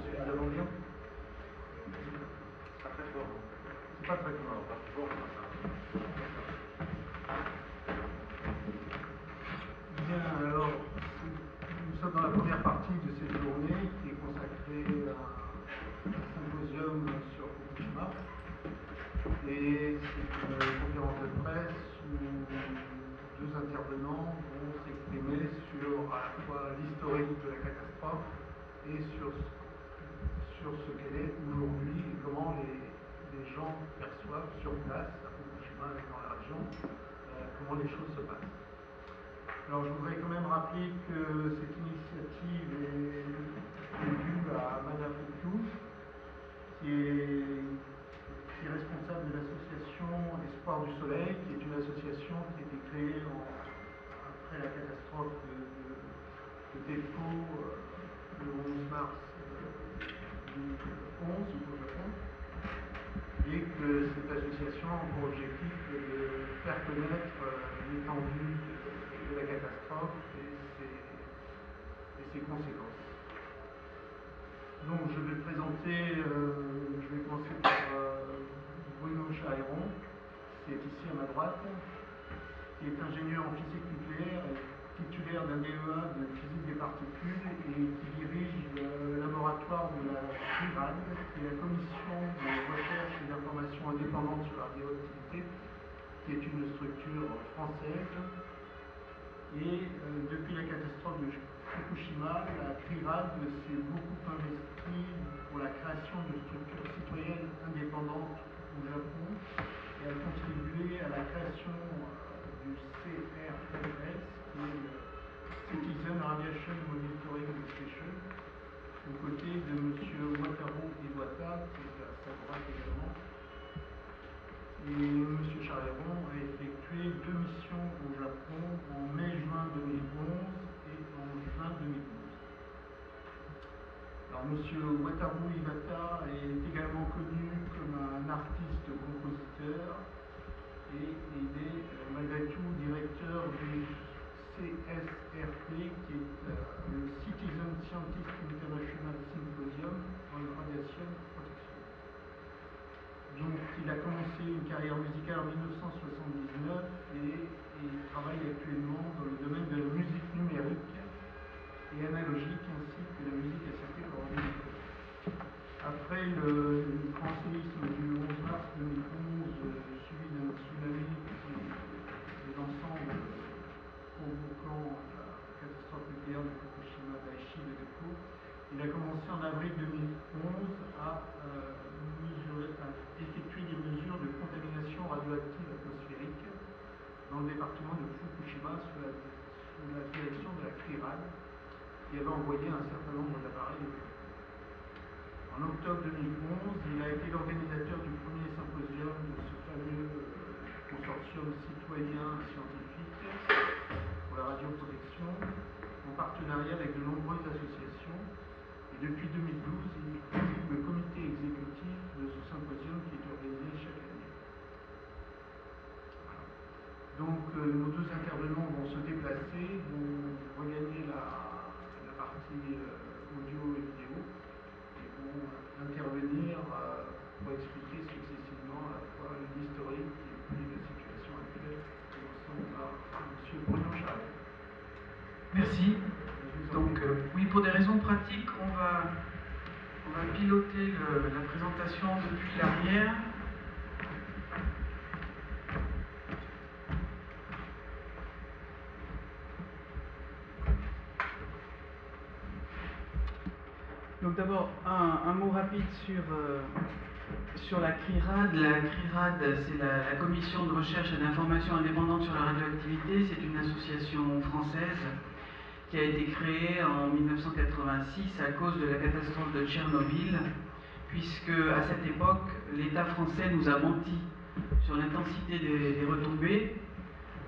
suffisamment bien? Pas très fort. C'est pas très fort. Non, pas très fort, Bien, alors, nous sommes dans la première partie de cette journée qui est consacrée à un symposium sur Fukushima. Et c'est une conférence de presse où deux intervenants vont s'exprimer sur à la fois l'historique de la catastrophe et sur ce qu'elle est aujourd'hui et comment les gens perçoivent sur place, à Fukushima et dans la région, comment les choses se passent. Alors je voudrais quand même rappeler que cette initiative est due à Madame Fuku, qui est responsable de l'association Espoir du Soleil, qui est une association qui a été créée après la catastrophe de Teppo le 11 mars 2011 au Japon, et que cette association a pour objectif de faire connaître l'étendue de la catastrophe et ses conséquences. Donc je vais commencer par Bruno Chairon, qui est ici à ma droite, qui est ingénieur en physique nucléaire et titulaire d'un DEA de physique des particules et qui dirige le laboratoire de la CRIRAD, qui est la commission de recherche et d'information indépendante sur la radioactivité, qui est une structure française. Et depuis la catastrophe de Fukushima, la CRIRAD s'est beaucoup investie pour la création de structures citoyennes indépendantes au Japon et a contribué à la création du CRMS, qui est le Citizen Radiation Monitoring Station, aux côtés de M. Wataru Iwata, qui est à sa droite également. Et M. Chairon a effectué 2 missions au Japon en mai-juin 2011 et en juin 2012. Alors, M. Wataru Iwata est également connu comme un artiste-compositeur et il est malgré tout directeur du CSRP, qui est le Citizen Scientist International Symposium on Radiation Protection. Donc il a commencé une carrière musicale en 1979 et il travaille actuellement dans le domaine de la musique numérique et analogique ainsi que la musique assistée par ordinateur. Après le grand séisme du 11 mars 2011 suivi d'un tsunami de l'ensemble provoquant la catastrophe nucléaire de Fukushima, Daiichi et de Teppo, il a commencé en avril 2011 à effectuer des mesures de contamination radioactive atmosphérique dans le département de Fukushima sous la direction de la CRIRAD, qui avait envoyé un certain nombre d'appareils. En octobre 2011, il a été l'organisateur du premier symposium de ce fameux consortium citoyen scientifique pour la radioprotection, en partenariat avec de nombreuses associations. Et depuis 2012, il préside le comité exécutif de ce symposium qui est organisé chaque année. Voilà. Donc nos deux intervenants vont se déplacer, vont regagner la partie audio et vidéo et vont intervenir pour expliquer successivement à la fois l'historique et puis la situation actuelle qui ressemble à M. Bruno Chairon. Merci. Donc oui, pour des raisons pratiques, on va piloter la présentation depuis l'arrière. Donc d'abord, un mot rapide sur la CRIRAD. La CRIRAD, c'est la Commission de recherche et d'information indépendante sur la radioactivité. C'est une association française qui a été créée en 1986 à cause de la catastrophe de Tchernobyl, puisque à cette époque, l'État français nous a menti sur l'intensité des retombées.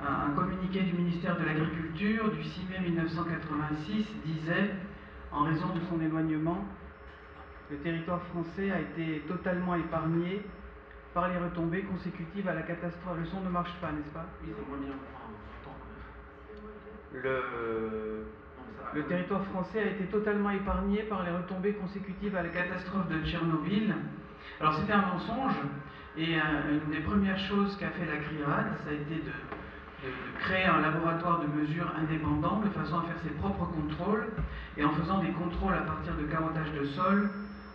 Un communiqué du ministère de l'Agriculture du 6 mai 1986 disait: en raison de son éloignement, le territoire français a été totalement épargné par les retombées consécutives à la catastrophe. Le son ne marche pas, n'est-ce pas? Oui, c'est moins bien. Enfin, on entend quand même. le territoire français a été totalement épargné par les retombées consécutives à la catastrophe de Tchernobyl. Alors c'était un mensonge, et une des premières choses qu'a fait la CRIRAD, ça a été de créer un laboratoire de mesures indépendant de façon à faire ses propres contrôles, et en faisant des contrôles à partir de carottage de sol,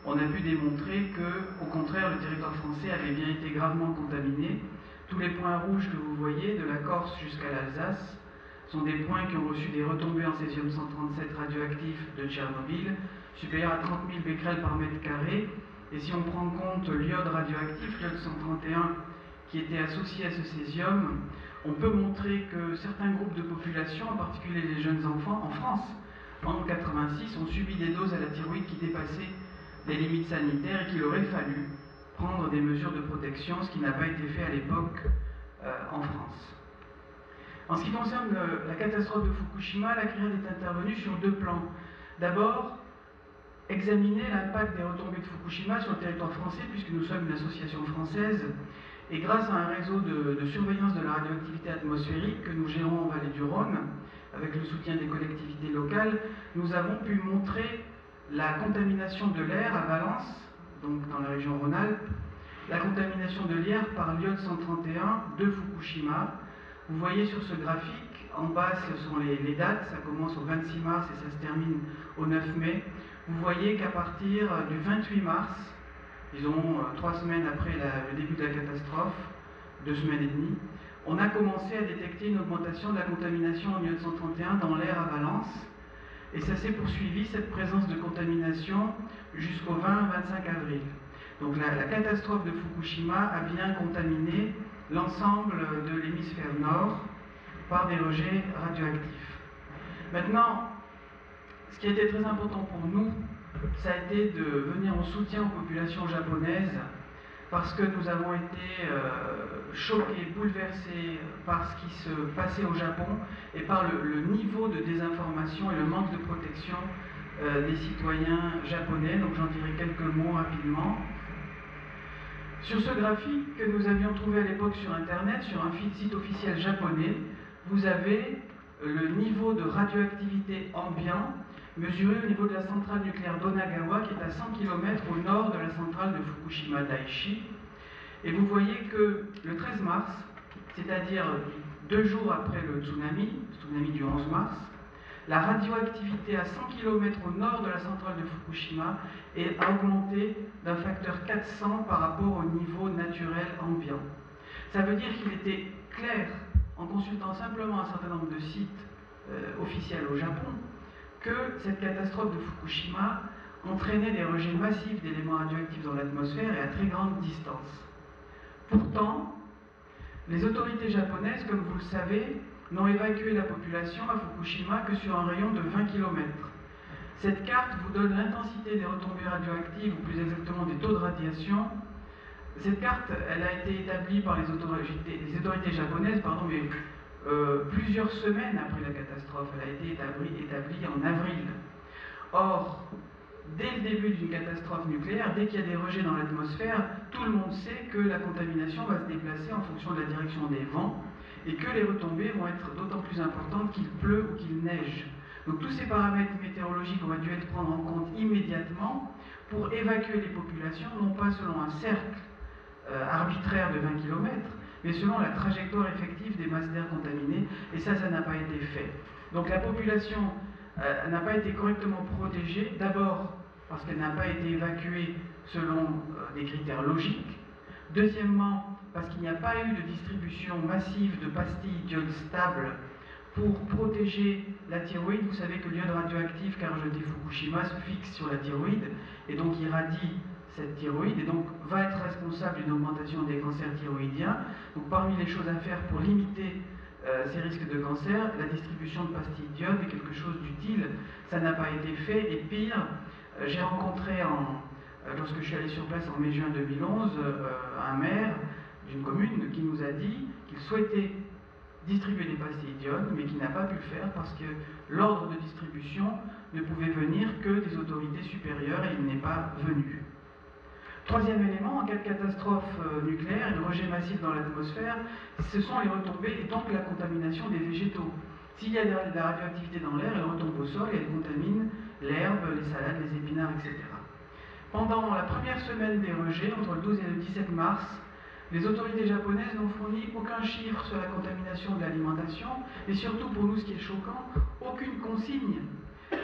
on a pu démontrer que, au contraire, le territoire français avait bien été gravement contaminé. Tous les points rouges que vous voyez, de la Corse jusqu'à l'Alsace, sont des points qui ont reçu des retombées en césium-137 radioactif de Tchernobyl, supérieurs à 30 000 becquerels par mètre carré. Et si on prend en compte l'iode radioactif, l'iode 131, qui était associé à ce césium, on peut montrer que certains groupes de population, en particulier les jeunes enfants, en France, en 1986, ont subi des doses à la thyroïde qui dépassaient les limites sanitaires et qu'il aurait fallu prendre des mesures de protection, ce qui n'a pas été fait à l'époque en France. En ce qui concerne la catastrophe de Fukushima, la CRIRAD est intervenue sur deux plans. D'abord, examiner l'impact des retombées de Fukushima sur le territoire français, puisque nous sommes une association française, et grâce à un réseau de surveillance de la radioactivité atmosphérique que nous gérons en Vallée du Rhône, avec le soutien des collectivités locales, nous avons pu montrer la contamination de l'air à Valence, donc dans la région Rhône-Alpes, la contamination de l'air par l'iode 131 de Fukushima. Vous voyez sur ce graphique, en bas ce sont les dates, ça commence au 26 mars et ça se termine au 9 mai. Vous voyez qu'à partir du 28 mars, disons 3 semaines après le début de la catastrophe, 2 semaines et demie, on a commencé à détecter une augmentation de la contamination en iode 131 dans l'air à Valence. Et ça s'est poursuivi, cette présence de contamination, jusqu'au 20-25 avril. Donc la catastrophe de Fukushima a bien contaminé l'ensemble de l'hémisphère nord par des rejets radioactifs. Maintenant, ce qui a été très important pour nous, ça a été de venir en soutien aux populations japonaises, parce que nous avons été choqués, bouleversés par ce qui se passait au Japon et par le niveau de désinformation et le manque de protection des citoyens japonais. Donc j'en dirai quelques mots rapidement. Sur ce graphique que nous avions trouvé à l'époque sur Internet, sur un site officiel japonais, vous avez le niveau de radioactivité ambiant mesuré au niveau de la centrale nucléaire d'Onagawa, qui est à 100 km au nord de la centrale de Fukushima Daiichi. Et vous voyez que le 13 mars, c'est-à-dire 2 jours après le tsunami du 11 mars, la radioactivité à 100 km au nord de la centrale de Fukushima a augmenté d'un facteur 400 par rapport au niveau naturel ambiant. Ça veut dire qu'il était clair, en consultant simplement un certain nombre de sites officiels au Japon, que cette catastrophe de Fukushima entraînait des rejets massifs d'éléments radioactifs dans l'atmosphère et à très grande distance. Pourtant, les autorités japonaises, comme vous le savez, n'ont évacué la population à Fukushima que sur un rayon de 20 km. Cette carte vous donne l'intensité des retombées radioactives, ou plus exactement des taux de radiation. Cette carte, elle a été établie par les autorités japonaises, mais plusieurs semaines après la catastrophe. Elle a été établie en avril. Or, dès le début d'une catastrophe nucléaire, dès qu'il y a des rejets dans l'atmosphère, tout le monde sait que la contamination va se déplacer en fonction de la direction des vents et que les retombées vont être d'autant plus importantes qu'il pleut ou qu'il neige. Donc tous ces paramètres météorologiques ont dû être pris en compte immédiatement pour évacuer les populations, non pas selon un cercle arbitraire de 20 km, mais selon la trajectoire effective des masses d'air contaminées, et ça n'a pas été fait. Donc la population n'a pas été correctement protégée, d'abord parce qu'elle n'a pas été évacuée selon des critères logiques, deuxièmement parce qu'il n'y a pas eu de distribution massive de pastilles d'iode stable pour protéger la thyroïde. Vous savez que l'iode radioactif qu'a rejeté Fukushima se fixe sur la thyroïde et donc irradie cette thyroïde et donc va être responsable d'une augmentation des cancers thyroïdiens. Donc parmi les choses à faire pour limiter ces risques de cancer, la distribution de pastilles d'iode est quelque chose d'utile. Ça n'a pas été fait et pire, j'ai rencontré lorsque je suis allé sur place en mai-juin 2011 un maire d'une commune qui nous a dit qu'il souhaitait distribuer des pastilles d'iode, mais qui n'a pas pu le faire parce que l'ordre de distribution ne pouvait venir que des autorités supérieures et il n'est pas venu. Troisième élément, en cas de catastrophe nucléaire et de rejet massif dans l'atmosphère, ce sont les retombées et donc la contamination des végétaux. S'il y a de la radioactivité dans l'air, elle retombe au sol et elles contaminent l'herbe, les salades, les épinards, etc. Pendant la première semaine des rejets, entre le 12 et le 17 mars, les autorités japonaises n'ont fourni aucun chiffre sur la contamination de l'alimentation et surtout pour nous ce qui est choquant, aucune consigne.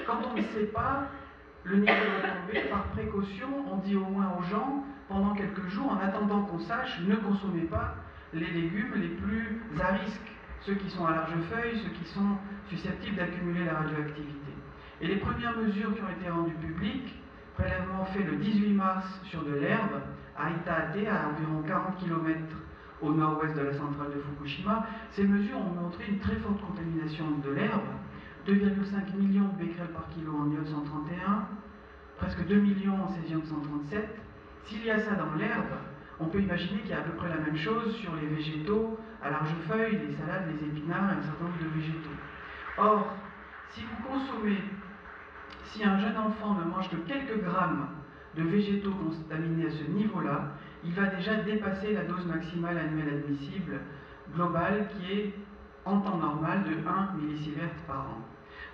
Quand on ne sait pas, le niveau est tombé, par précaution, on dit au moins aux gens, pendant quelques jours, en attendant qu'on sache, ne consommez pas les légumes les plus à risque, ceux qui sont à large feuille, ceux qui sont susceptibles d'accumuler la radioactivité. Et les premières mesures qui ont été rendues publiques, prélèvement fait le 18 mars sur de l'herbe, à Itaate, à environ 40 km au nord-ouest de la centrale de Fukushima, ces mesures ont montré une très forte contamination de l'herbe, 2,5 millions de becquerels par kilo en iode 131, presque 2 millions en césium 137. S'il y a ça dans l'herbe, on peut imaginer qu'il y a à peu près la même chose sur les végétaux à large feuille, les salades, les épinards et un certain nombre de végétaux. Or, si vous consommez, si un jeune enfant ne mange que quelques grammes de végétaux contaminés à ce niveau-là, il va déjà dépasser la dose maximale annuelle admissible globale qui est en temps normal de 1 millisievert par an.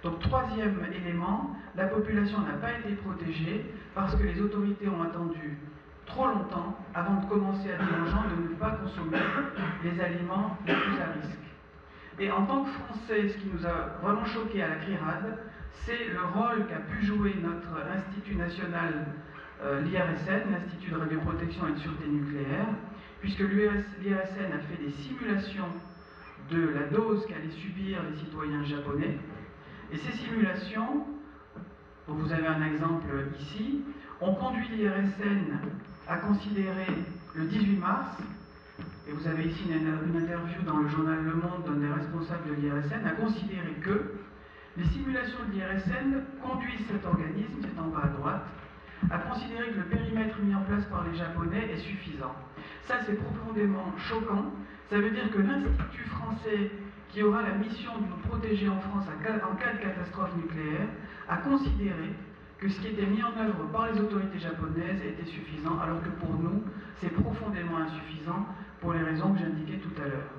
Donc troisième élément, la population n'a pas été protégée parce que les autorités ont attendu trop longtemps avant de commencer à dire aux gens de ne pas consommer les aliments les plus à risque. Et en tant que Français, ce qui nous a vraiment choqué à la CRIRAD, c'est le rôle qu'a pu jouer notre Institut national, l'IRSN, l'Institut de radioprotection et de sûreté nucléaire, puisque l'IRSN a fait des simulations de la dose qu'allaient subir les citoyens japonais. Et ces simulations, dont vous avez un exemple ici, ont conduit l'IRSN à considérer le 18 mars, et vous avez ici une interview dans le journal Le Monde d'un des responsables de l'IRSN, à considérer que les simulations de l'IRSN conduisent cet organisme, c'est en bas à droite, à considérer que le périmètre mis en place par les Japonais est suffisant. Ça, c'est profondément choquant. Ça veut dire que l'Institut français, qui aura la mission de nous protéger en France en cas de catastrophe nucléaire, a considéré que ce qui était mis en œuvre par les autorités japonaises était suffisant, alors que pour nous, c'est profondément insuffisant pour les raisons que j'indiquais tout à l'heure.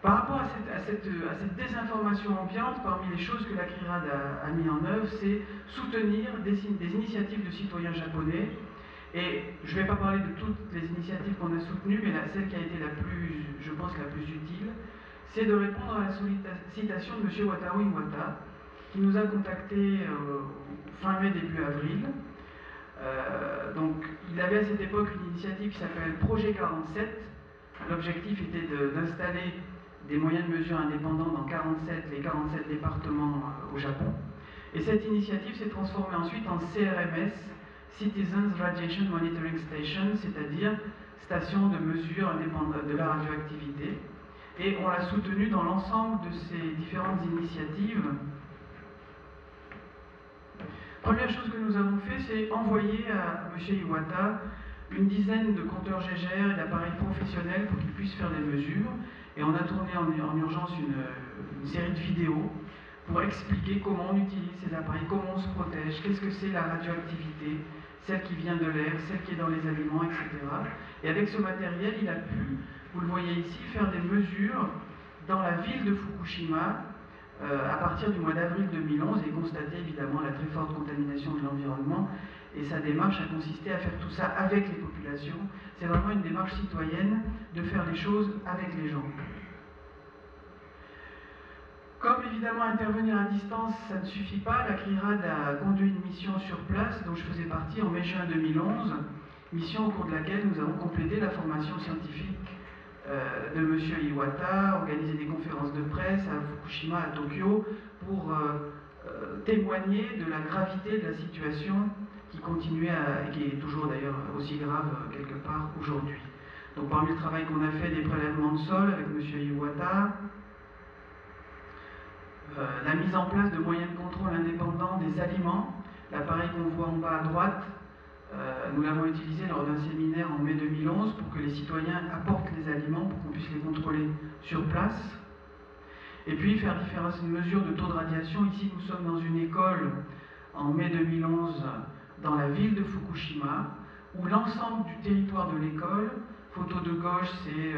Par rapport à cette désinformation ambiante, parmi les choses que la CRIRAD a mis en œuvre, c'est soutenir des initiatives de citoyens japonais. Et je ne vais pas parler de toutes les initiatives qu'on a soutenues, mais celle qui a été la plus, je pense, la plus utile, c'est de répondre à la sollicitation de M. Wataru Iwata, qui nous a contactés fin mai, début avril. Donc, il avait à cette époque une initiative qui s'appelle Projet 47. L'objectif était d'installer des moyens de mesure indépendants dans les 47 départements au Japon. Et cette initiative s'est transformée ensuite en CRMS, Citizens Radiation Monitoring Station, c'est-à-dire station de mesure indépendante de la radioactivité. Et on l'a soutenue dans l'ensemble de ces différentes initiatives. Première chose que nous avons fait, c'est envoyer à M. Iwata une dizaine de compteurs GGR et d'appareils professionnels pour qu'ils puissent faire des mesures. Et on a tourné en urgence une série de vidéos pour expliquer comment on utilise ces appareils, comment on se protège, qu'est-ce que c'est la radioactivité, celle qui vient de l'air, celle qui est dans les aliments, etc. Et avec ce matériel, il a pu, vous le voyez ici, faire des mesures dans la ville de Fukushima à partir du mois d'avril 2011 et constater évidemment la très forte contamination de l'environnement. Et sa démarche a consisté à faire tout ça avec les populations. C'est vraiment une démarche citoyenne de faire les choses avec les gens. Comme évidemment intervenir à distance, ça ne suffit pas, la CRIRAD a conduit une mission sur place dont je faisais partie en mai-juin 2011, mission au cours de laquelle nous avons complété la formation scientifique de M. Iwata, organisé des conférences de presse à Fukushima, à Tokyo, pour témoigner de la gravité de la situation qui continuait et qui est toujours d'ailleurs aussi grave quelque part aujourd'hui. Donc parmi le travail qu'on a fait, des prélèvements de sol avec M. Iwata, la mise en place de moyens de contrôle indépendants des aliments, l'appareil qu'on voit en bas à droite, nous l'avons utilisé lors d'un séminaire en mai 2011 pour que les citoyens apportent les aliments pour qu'on puisse les contrôler sur place. Et puis faire différentes mesures de taux de radiation. Ici nous sommes dans une école en mai 2011 dans la ville de Fukushima où l'ensemble du territoire de l'école, photo de gauche c'est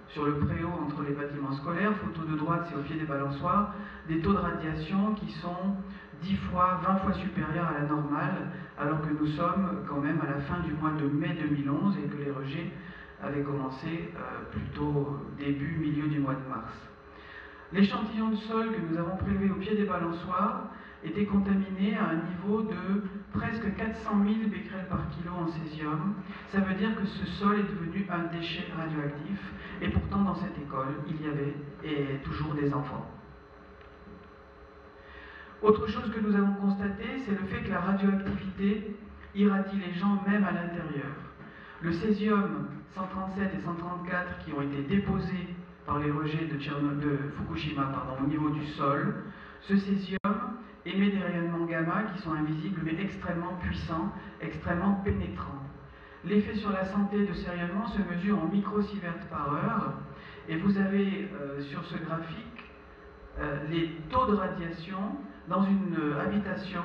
sur le préau entre les bâtiments scolaires, photo de droite, c'est au pied des balançoires, des taux de radiation qui sont 10 fois, 20 fois supérieurs à la normale, alors que nous sommes quand même à la fin du mois de mai 2011 et que les rejets avaient commencé plutôt début, milieu du mois de mars. L'échantillon de sol que nous avons prélevé au pied des balançoires était contaminé à un niveau de presque 400 000 becquerels par kilo en césium. Ça veut dire que ce sol est devenu un déchet radioactif, et pourtant dans cette école, il y avait et toujours des enfants. Autre chose que nous avons constaté, c'est le fait que la radioactivité irradie les gens même à l'intérieur. Le césium 137 et 134 qui ont été déposés par les rejets de Fukushima au niveau du sol, ce césium émet des rayonnements gamma qui sont invisibles mais extrêmement puissants, extrêmement pénétrants. L'effet sur la santé de ces rayonnements se mesure en microsieverts par heure, et vous avez sur ce graphique les taux de radiation dans une habitation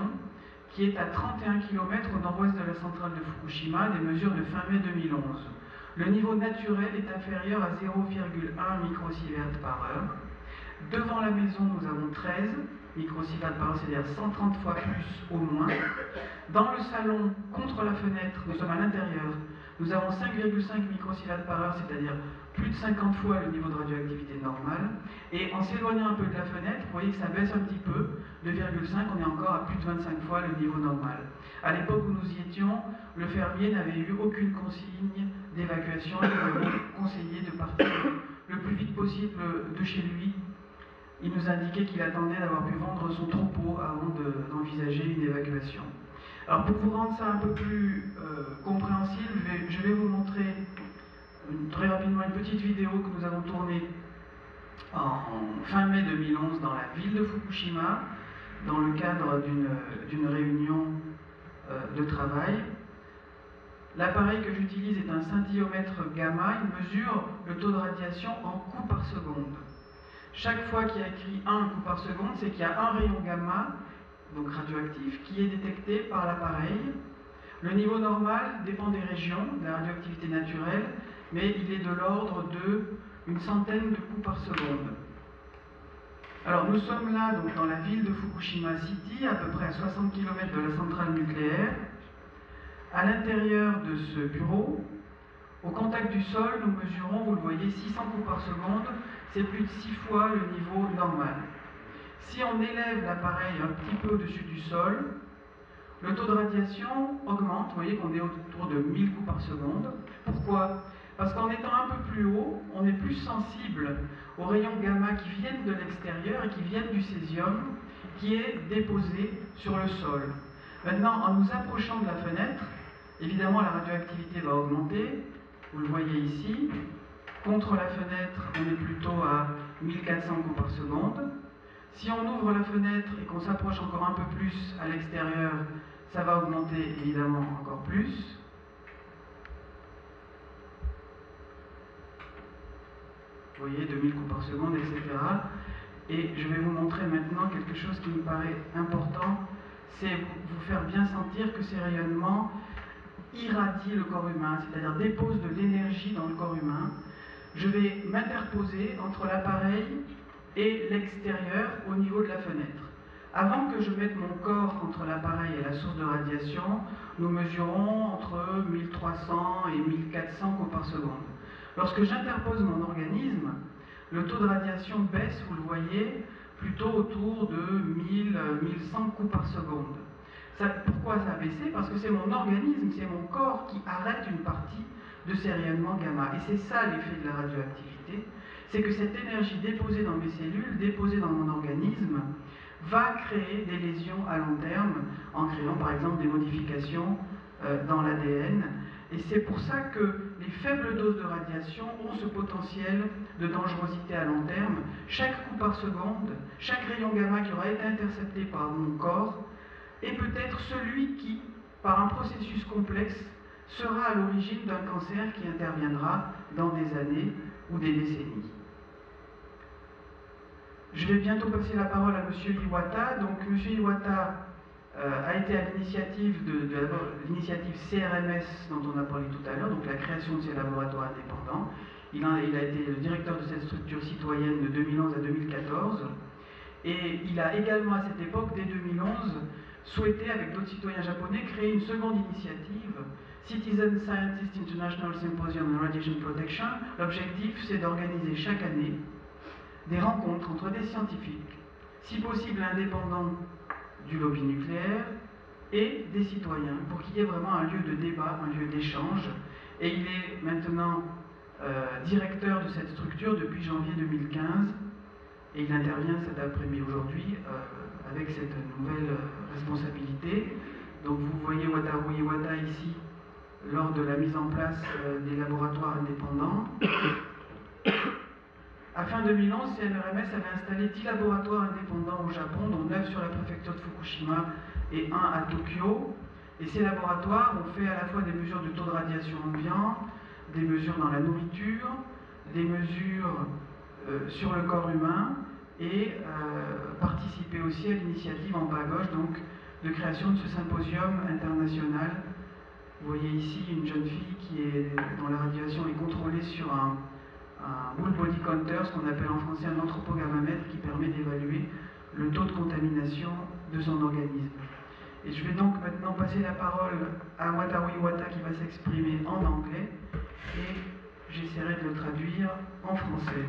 qui est à 31 km au nord-ouest de la centrale de Fukushima, des mesures de fin mai 2011. Le niveau naturel est inférieur à 0,1 microsieverts par heure. Devant la maison, nous avons 13 microsieverts par heure, c'est-à-dire 130 fois plus au moins. Dans le salon, contre la fenêtre, nous sommes à l'intérieur, nous avons 5,5 microsieverts par heure, c'est-à-dire plus de 50 fois le niveau de radioactivité normal. Et en s'éloignant un peu de la fenêtre, vous voyez que ça baisse un petit peu, 2,5, on est encore à plus de 25 fois le niveau normal. À l'époque où nous y étions, le fermier n'avait eu aucune consigne d'évacuation, il nous avait conseillé de partir le plus vite possible de chez lui. Il nous indiquait qu'il attendait d'avoir pu vendre son troupeau avant d'envisager une évacuation. Alors pour vous rendre ça un peu plus compréhensible, je vais vous montrer très rapidement une petite vidéo que nous avons tournée en fin mai 2011 dans la ville de Fukushima, dans le cadre d'une réunion de travail. L'appareil que j'utilise est un scintilomètre gamma, il mesure le taux de radiation en coups par seconde. Chaque fois qu'il y a écrit 1 coup par seconde, c'est qu'il y a un rayon gamma, donc radioactif, qui est détecté par l'appareil. Le niveau normal dépend des régions, de la radioactivité naturelle, mais il est de l'ordre d'une centaine de coups par seconde. Alors nous sommes là donc, dans la ville de Fukushima City, à peu près à 60 km de la centrale nucléaire. À l'intérieur de ce bureau, au contact du sol, nous mesurons, vous le voyez, 600 coups par seconde, c'est plus de 6 fois le niveau normal. Si on élève l'appareil un petit peu au-dessus du sol, le taux de radiation augmente, vous voyez qu'on est autour de 1000 coups par seconde. Pourquoi ? Parce qu'en étant un peu plus haut, on est plus sensible aux rayons gamma qui viennent de l'extérieur et qui viennent du césium, qui est déposé sur le sol. Maintenant, en nous approchant de la fenêtre, évidemment la radioactivité va augmenter, vous le voyez ici. Contre la fenêtre, on est plutôt à 1400 coups par seconde. Si on ouvre la fenêtre et qu'on s'approche encore un peu plus à l'extérieur, ça va augmenter évidemment encore plus. Vous voyez, 2000 coups par seconde, etc. Et je vais vous montrer maintenant quelque chose qui me paraît important, c'est vous faire bien sentir que ces rayonnements irradient le corps humain, c'est-à-dire déposent de l'énergie dans le corps humain. Je vais m'interposer entre l'appareil et l'extérieur au niveau de la fenêtre. Avant que je mette mon corps entre l'appareil et la source de radiation, nous mesurons entre 1300 et 1400 coups par seconde. Lorsque j'interpose mon organisme, le taux de radiation baisse, vous le voyez, plutôt autour de 1100 coups par seconde. Pourquoi ça a baissé? Parce que c'est mon organisme, c'est mon corps qui arrête une partie de ces rayonnements gamma. Et c'est ça l'effet de la radioactivité, c'est que cette énergie déposée dans mes cellules, déposée dans mon organisme, va créer des lésions à long terme, en créant par exemple des modifications dans l'ADN. Et c'est pour ça que les faibles doses de radiation ont ce potentiel de dangerosité à long terme. Chaque coup par seconde, chaque rayon gamma qui aura été intercepté par mon corps est peut-être celui qui, par un processus complexe, sera à l'origine d'un cancer qui interviendra dans des années ou des décennies. Je vais bientôt passer la parole à M. Iwata. Donc, M. Iwata a été à l'initiative de l'initiative CRMS dont on a parlé tout à l'heure, donc la création de ces laboratoires indépendants. Il a été le directeur de cette structure citoyenne de 2011 à 2014. Et il a également, à cette époque, dès 2011, souhaité, avec d'autres citoyens japonais, créer une seconde initiative, Citizen Scientist International Symposium on Radiation Protection. L'objectif, c'est d'organiser chaque année des rencontres entre des scientifiques, si possible indépendants du lobby nucléaire, et des citoyens, pour qu'il y ait vraiment un lieu de débat, un lieu d'échange. Et il est maintenant directeur de cette structure depuis janvier 2015, et il intervient cet après-midi aujourd'hui avec cette nouvelle responsabilité. Donc vous voyez Wataru Iwata ici, lors de la mise en place des laboratoires indépendants. À fin 2011, CNRMS avait installé 10 laboratoires indépendants au Japon, dont 9 sur la préfecture de Fukushima et 1 à Tokyo. Et ces laboratoires ont fait à la fois des mesures de taux de radiation ambiant, des mesures dans la nourriture, des mesures sur le corps humain, et participer aussi à l'initiative en bas à gauche, donc, de création de ce symposium international. Vous voyez ici une jeune fille dont la radiation est contrôlée sur un Whole Body Counter, ce qu'on appelle en français un anthropogrammamètre, qui permet d'évaluer le taux de contamination de son organisme. Et je vais donc maintenant passer la parole à Wataru Iwata qui va s'exprimer en anglais, et j'essaierai de le traduire en français.